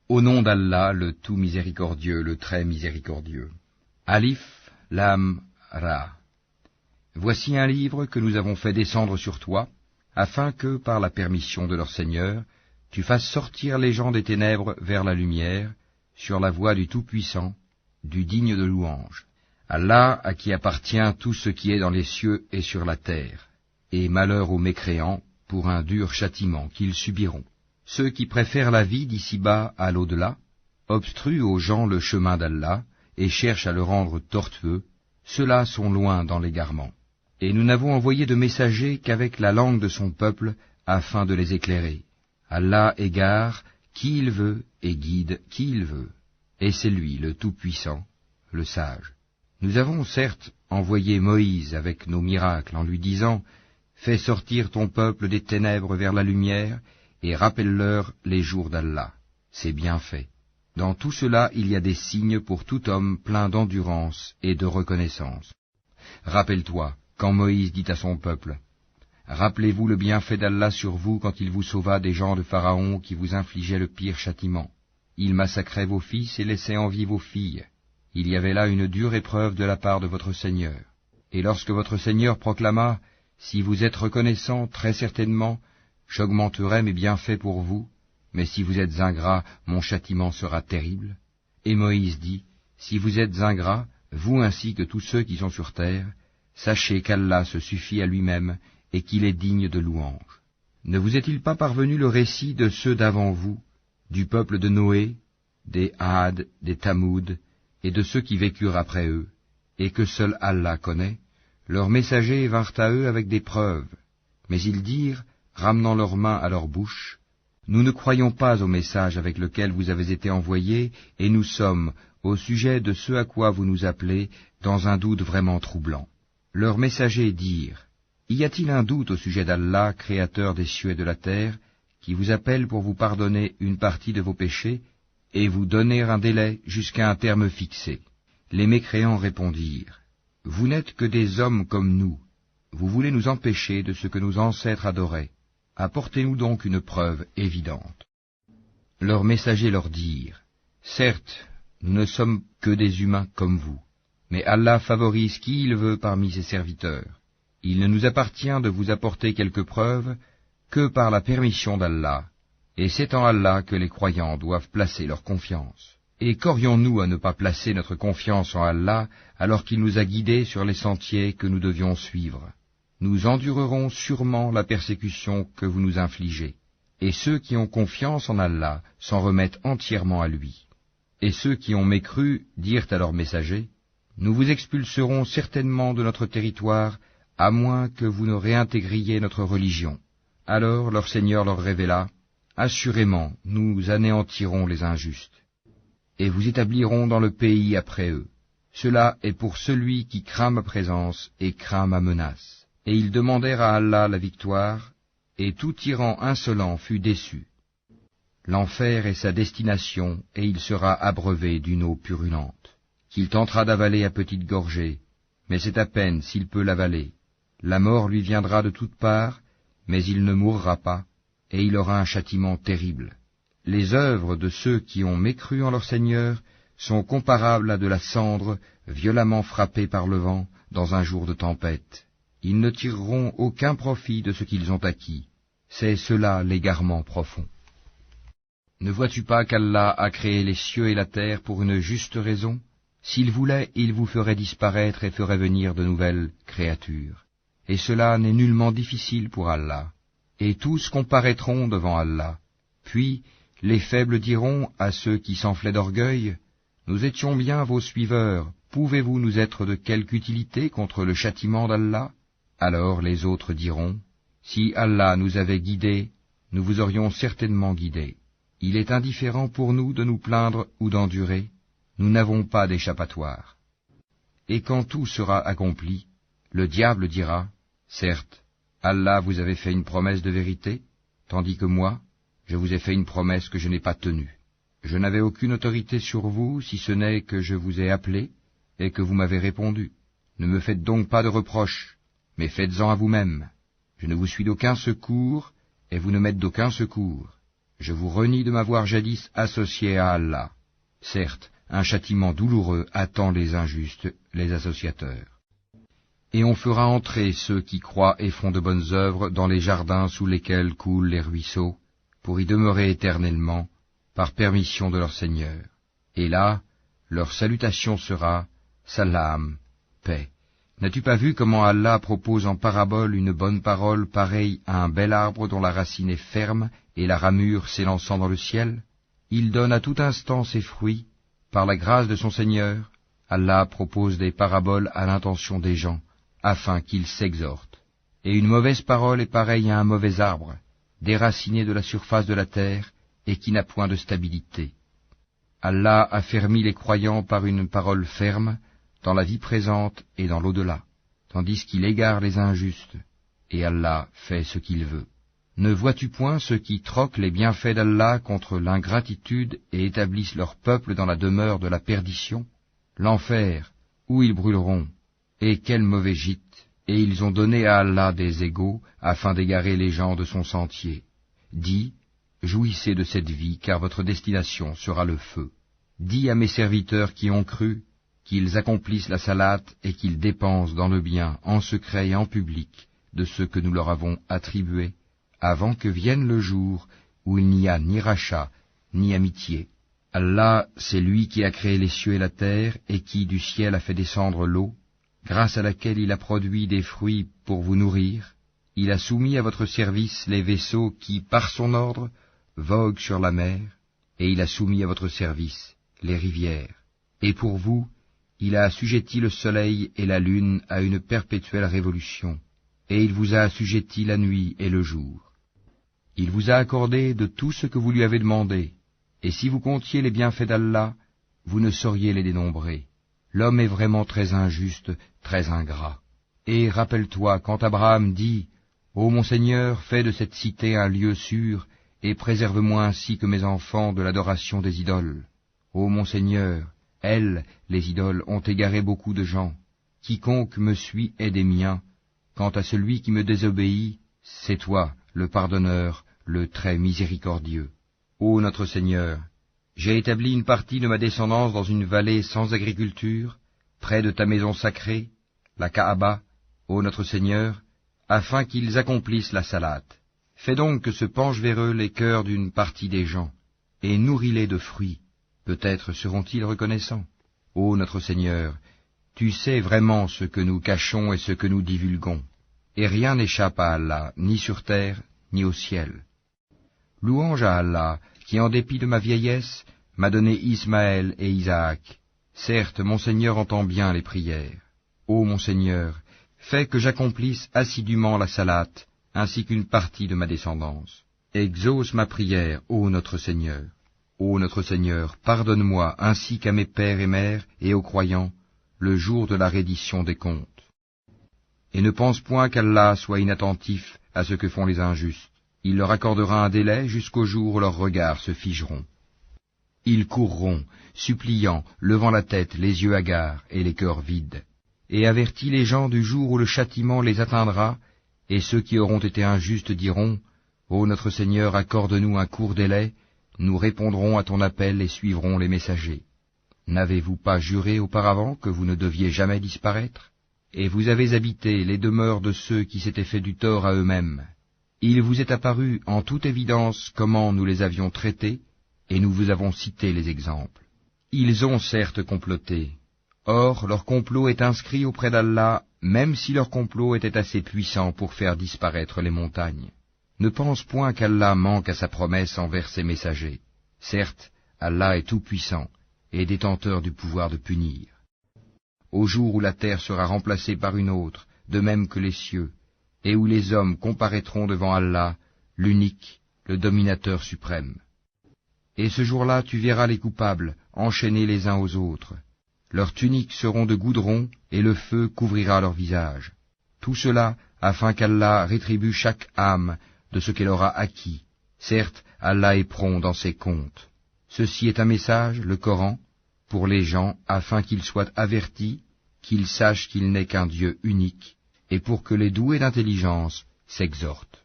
Au nom d'Allah, le tout miséricordieux, le très miséricordieux. Alif, Lam, Ra. Voici un livre que nous avons fait descendre sur toi, afin que, par la permission de leur Seigneur, tu fasses sortir les gens des ténèbres vers la lumière, sur la voie du Tout-Puissant, du digne de louange. Allah, à qui appartient tout ce qui est dans les cieux et sur la terre, et malheur aux mécréants pour un dur châtiment qu'ils subiront. Ceux qui préfèrent la vie d'ici-bas à l'au-delà, obstruent aux gens le chemin d'Allah, et cherchent à le rendre tortueux, ceux-là sont loin dans l'égarement. Et nous n'avons envoyé de messagers qu'avec la langue de son peuple, afin de les éclairer. Allah égare qui il veut et guide qui il veut. Et c'est lui, le Tout-Puissant, le Sage. Nous avons certes envoyé Moïse avec nos miracles en lui disant « Fais sortir ton peuple des ténèbres vers la lumière et rappelle-leur les jours d'Allah. » C'est bien fait. Dans tout cela, il y a des signes pour tout homme plein d'endurance et de reconnaissance. Rappelle-toi, quand Moïse dit à son peuple « Rappelez-vous le bienfait d'Allah sur vous quand il vous sauva des gens de Pharaon qui vous infligeaient le pire châtiment. Il massacrait vos fils et laissait en vie vos filles. Il y avait là une dure épreuve de la part de votre Seigneur. Et lorsque votre Seigneur proclama « Si vous êtes reconnaissants, très certainement, j'augmenterai mes bienfaits pour vous, mais si vous êtes ingrats, mon châtiment sera terrible. » Et Moïse dit « Si vous êtes ingrats, vous ainsi que tous ceux qui sont sur terre, sachez qu'Allah se suffit à lui-même et qu'il est digne de louange. Ne vous est-il pas parvenu le récit de ceux d'avant vous, du peuple de Noé, des Had, des Tamoud, et de ceux qui vécurent après eux, et que seul Allah connaît? Leurs messagers vinrent à eux avec des preuves, mais ils dirent, ramenant leurs mains à leur bouche, « Nous ne croyons pas au message avec lequel vous avez été envoyés, et nous sommes, au sujet de ce à quoi vous nous appelez, dans un doute vraiment troublant. » Leurs messagers dirent, « Y a-t-il un doute au sujet d'Allah, créateur des cieux et de la terre, qui vous appelle pour vous pardonner une partie de vos péchés, et vous donner un délai jusqu'à un terme fixé ?» Les mécréants répondirent, « Vous n'êtes que des hommes comme nous. Vous voulez nous empêcher de ce que nos ancêtres adoraient. Apportez-nous donc une preuve évidente. » Leurs messagers leur dirent, « Certes, nous ne sommes que des humains comme vous, mais Allah favorise qui il veut parmi ses serviteurs. Il ne nous appartient de vous apporter quelques preuves que par la permission d'Allah, et c'est en Allah que les croyants doivent placer leur confiance. Et qu'aurions-nous à ne pas placer notre confiance en Allah alors qu'il nous a guidés sur les sentiers que nous devions suivre? Nous endurerons sûrement la persécution que vous nous infligez. Et ceux qui ont confiance en Allah s'en remettent entièrement à lui. Et ceux qui ont mécru dirent à leurs messagers, « Nous vous expulserons certainement de notre territoire, à moins que vous ne réintégriez notre religion. » Alors leur Seigneur leur révéla, « Assurément, nous anéantirons les injustes. Et vous établirons dans le pays après eux. Cela est pour celui qui craint ma présence et craint ma menace. » Et ils demandèrent à Allah la victoire, et tout tyran insolent fut déçu. L'enfer est sa destination, et il sera abreuvé d'une eau purulente, qu'il tentera d'avaler à petites gorgées, mais c'est à peine s'il peut l'avaler. La mort lui viendra de toutes parts, mais il ne mourra pas, et il aura un châtiment terrible. Les œuvres de ceux qui ont mécru en leur Seigneur sont comparables à de la cendre violemment frappée par le vent dans un jour de tempête. Ils ne tireront aucun profit de ce qu'ils ont acquis. C'est cela l'égarement profond. Ne vois-tu pas qu'Allah a créé les cieux et la terre pour une juste raison? S'il voulait, il vous ferait disparaître et ferait venir de nouvelles créatures. Et cela n'est nullement difficile pour Allah. Et tous comparaîtront devant Allah. Puis, les faibles diront à ceux qui s'enflaient d'orgueil, « Nous étions bien vos suiveurs, pouvez-vous nous être de quelque utilité contre le châtiment d'Allah ?» Alors les autres diront, « Si Allah nous avait guidés, nous vous aurions certainement guidés. Il est indifférent pour nous de nous plaindre ou d'endurer, nous n'avons pas d'échappatoire. » Et quand tout sera accompli, le diable dira, « Certes, Allah vous avait fait une promesse de vérité, tandis que moi, je vous ai fait une promesse que je n'ai pas tenue. Je n'avais aucune autorité sur vous, si ce n'est que je vous ai appelé, et que vous m'avez répondu. Ne me faites donc pas de reproches, mais faites-en à vous-même. Je ne vous suis d'aucun secours, et vous ne m'êtes d'aucun secours. je vous renie de m'avoir jadis associé à Allah. Certes, un châtiment douloureux attend les injustes, les associateurs. Et on fera entrer ceux qui croient et font de bonnes œuvres dans les jardins sous lesquels coulent les ruisseaux, pour y demeurer éternellement, par permission de leur Seigneur. Et là, leur salutation sera « Salam, paix ». N'as-tu pas vu comment Allah propose en parabole une bonne parole pareille à un bel arbre dont la racine est ferme et la ramure s'élançant dans le ciel? Il donne à tout instant ses fruits. Par la grâce de son Seigneur, Allah propose des paraboles à l'intention des gens, afin qu'ils s'exhortent. Et une mauvaise parole est pareille à un mauvais arbre, déraciné de la surface de la terre et qui n'a point de stabilité. Allah affermit les croyants par une parole ferme, dans la vie présente et dans l'au-delà, tandis qu'il égare les injustes, et Allah fait ce qu'il veut. Ne vois-tu point ceux qui troquent les bienfaits d'Allah contre l'ingratitude et établissent leur peuple dans la demeure de la perdition? L'enfer, où ils brûleront, et quel mauvais gîte, et ils ont donné à Allah des égaux, afin d'égarer les gens de son sentier. Dis, jouissez de cette vie, car votre destination sera le feu. Dis à mes serviteurs qui ont cru, qu'ils accomplissent la salate et qu'ils dépensent dans le bien, en secret et en public, de ce que nous leur avons attribué, avant que vienne le jour où il n'y a ni rachat, ni amitié. Allah, c'est lui qui a créé les cieux et la terre, et qui du ciel a fait descendre l'eau, grâce à laquelle il a produit des fruits pour vous nourrir. Il a soumis à votre service les vaisseaux qui, par son ordre, voguent sur la mer, et il a soumis à votre service les rivières. Et pour vous, il a assujetti le soleil et la lune à une perpétuelle révolution, et il vous a assujetti la nuit et le jour. Il vous a accordé de tout ce que vous lui avez demandé, et si vous comptiez les bienfaits d'Allah, vous ne sauriez les dénombrer. L'homme est vraiment très injuste, très ingrat. Et rappelle-toi, quand Abraham dit « Ô mon Seigneur, fais de cette cité un lieu sûr, et préserve-moi ainsi que mes enfants de l'adoration des idoles. Ô mon Seigneur, elles, les idoles, ont égaré beaucoup de gens. Quiconque me suit est des miens. Quant à celui qui me désobéit, c'est toi, le pardonneur, le très miséricordieux. Ô notre Seigneur, j'ai établi une partie de ma descendance dans une vallée sans agriculture, près de ta maison sacrée, la Kaaba, ô notre Seigneur, afin qu'ils accomplissent la salate. Fais donc que se penchent vers eux les cœurs d'une partie des gens, et nourris-les de fruits. Peut-être seront-ils reconnaissants. Ô notre Seigneur, tu sais vraiment ce que nous cachons et ce que nous divulguons, et rien n'échappe à Allah, ni sur terre, ni au ciel. Louange à Allah, qui en dépit de ma vieillesse, m'a donné Ismaël et Isaac. Certes, mon Seigneur entend bien les prières. Ô mon Seigneur, fais que j'accomplisse assidûment la salate, ainsi qu'une partie de ma descendance. Exauce ma prière, ô notre Seigneur. Ô notre Seigneur, pardonne-moi ainsi qu'à mes pères et mères et aux croyants, le jour de la reddition des comptes. Et ne pense point qu'Allah soit inattentif à ce que font les injustes. Il leur accordera un délai jusqu'au jour où leurs regards se figeront. Ils courront, suppliant, levant la tête, les yeux hagards et les cœurs vides. Et avertis les gens du jour où le châtiment les atteindra, et ceux qui auront été injustes diront, « Ô notre Seigneur, accorde-nous un court délai, nous répondrons à ton appel et suivrons les messagers. N'avez-vous pas juré auparavant que vous ne deviez jamais disparaître? Et vous avez habité les demeures de ceux qui s'étaient fait du tort à eux-mêmes. Il vous est apparu en toute évidence comment nous les avions traités, et nous vous avons cité les exemples. Ils ont certes comploté. Or, leur complot est inscrit auprès d'Allah, même si leur complot était assez puissant pour faire disparaître les montagnes. Ne pense point qu'Allah manque à sa promesse envers ses messagers. Certes, Allah est tout-puissant et détenteur du pouvoir de punir. Au jour où la terre sera remplacée par une autre, de même que les cieux, et où les hommes comparaîtront devant Allah, l'unique, le dominateur suprême. Et ce jour-là tu verras les coupables, enchaînés les uns aux autres. Leurs tuniques seront de goudron, et le feu couvrira leur visage. Tout cela afin qu'Allah rétribue chaque âme de ce qu'elle aura acquis. Certes, Allah est prompt dans ses comptes. Ceci est un message, le Coran, pour les gens, afin qu'ils soient avertis, qu'ils sachent qu'il n'est qu'un Dieu unique, et pour que les doués d'intelligence s'exhortent.